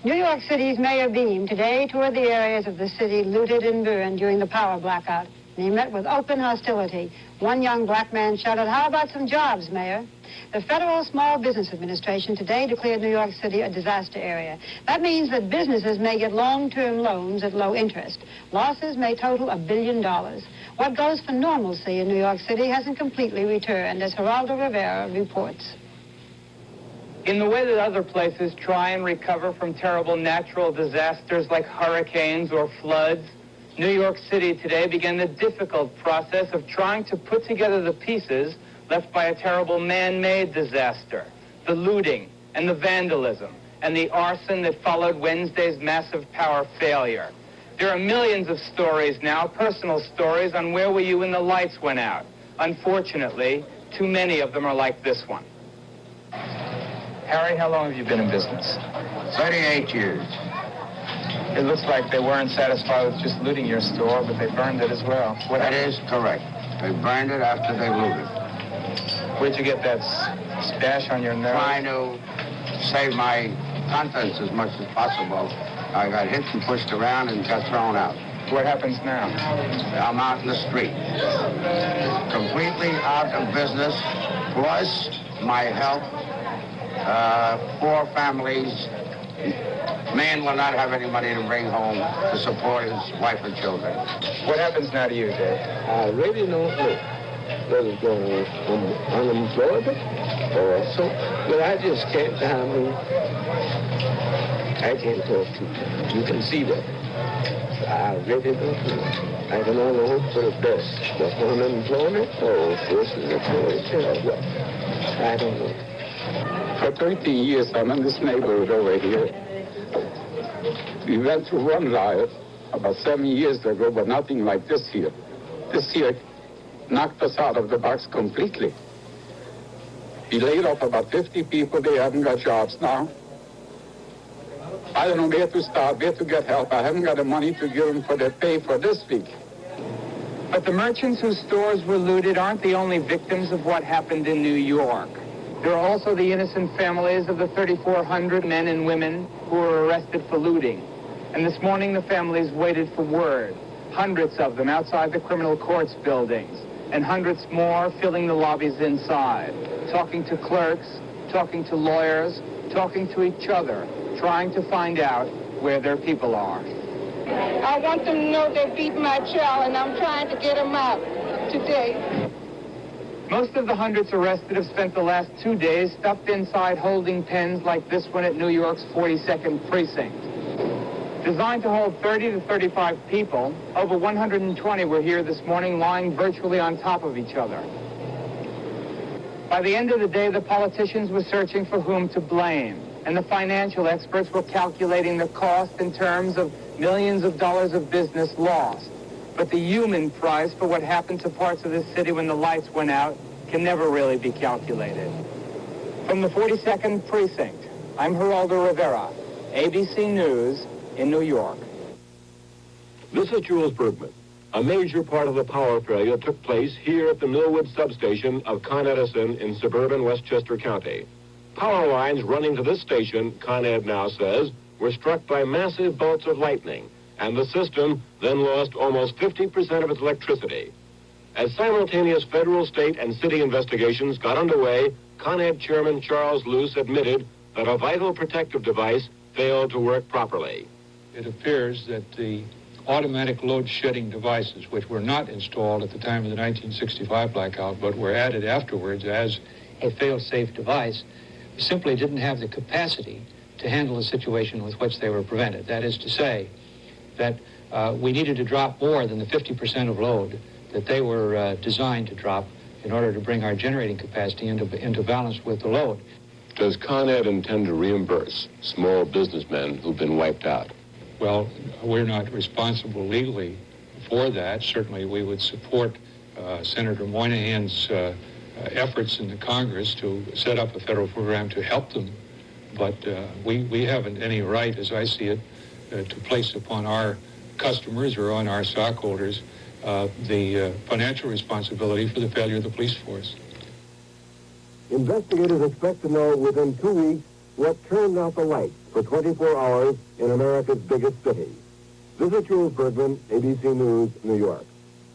New York City's Mayor Beame today toured the areas of the city looted and burned during the power blackout, and he met with open hostility. One young black man shouted, "How about some jobs, Mayor?" The Federal Small Business Administration today declared New York City a disaster area. That means that businesses may get long-term loans at low interest. Losses may total $1 billion. What goes for normalcy in New York City hasn't completely returned, as Geraldo Rivera reports. In the way that other places try and recover from terrible natural disasters like hurricanes or floods, New York City today began the difficult process of trying to put together the pieces left by a terrible man-made disaster, the looting and the vandalism and the arson that followed Wednesday's massive power failure. There are millions of stories now, personal stories, on where were you when the lights went out. Unfortunately, too many of them are like this one. Harry, how long have you been in business? 38 years. It looks like they weren't satisfied with just looting your store, but they burned it as well. That is correct. They burned it after they looted. Where'd you get that stash on your nose? Trying to save my contents as much as possible. I got hit and pushed around and got thrown out. What happens now? I'm out in the street. Completely out of business, plus my health. 4 families. Man will not have any money to bring home to support his wife and children. What happens now to you, Dave? I really don't know whether it's going on unemployed or so, but I just can't, I can't talk to you. You can see that. I really don't know. I can only hope for the best. But unemployment or person employed, well, I don't know. For 30 years, I'm in this neighborhood over here. We went through one riot about 7 years ago, but nothing like this here. This here knocked us out of the box completely. We laid off about 50 people. They haven't got jobs now. I don't know where to start, where to get help. I haven't got the money to give them for their pay for this week. But the merchants whose stores were looted aren't the only victims of what happened in New York. There are also the innocent families of the 3,400 men and women who were arrested for looting. And this morning, the families waited for word. Hundreds of them outside the criminal courts buildings, and hundreds more filling the lobbies inside, talking to clerks, talking to lawyers, talking to each other, trying to find out where their people are. I want them to know they beat my child, and I'm trying to get them out today. Most of the hundreds arrested have spent the last 2 days stuffed inside holding pens like this one at New York's 42nd Precinct. Designed to hold 30 to 35 people, over 120 were here this morning lying virtually on top of each other. By the end of the day, the politicians were searching for whom to blame, and the financial experts were calculating the cost in terms of millions of dollars of business lost. But the human price for what happened to parts of this city when the lights went out can never really be calculated. From the 42nd Precinct, I'm Geraldo Rivera, ABC News in New York. This is Jules Bergman. A major part of the power failure took place here at the Millwood substation of Con Edison in suburban Westchester County. Power lines running to this station, Con Ed now says, were struck by massive bolts of lightning, and the system then lost almost 50% of its electricity. As simultaneous federal, state, and city investigations got underway, Con Ed Chairman Charles Luce admitted that a vital protective device failed to work properly. It appears that the automatic load shedding devices, which were not installed at the time of the 1965 blackout, but were added afterwards as a fail-safe device, simply didn't have the capacity to handle the situation with which they were prevented. That is to say, that we needed to drop more than the 50% of load that they were designed to drop in order to bring our generating capacity into balance with the load. Does Con Ed intend to reimburse small businessmen who've been wiped out? Well, we're not responsible legally for that. Certainly we would support Senator Moynihan's efforts in the Congress to set up a federal program to help them. But we haven't any right, as I see it, to place upon our customers or on our stockholders the financial responsibility for the failure of the police force. Investigators expect to know within 2 weeks what turned out the lights for 24 hours in America's biggest city. Visit Jules Bergman, ABC News, New York.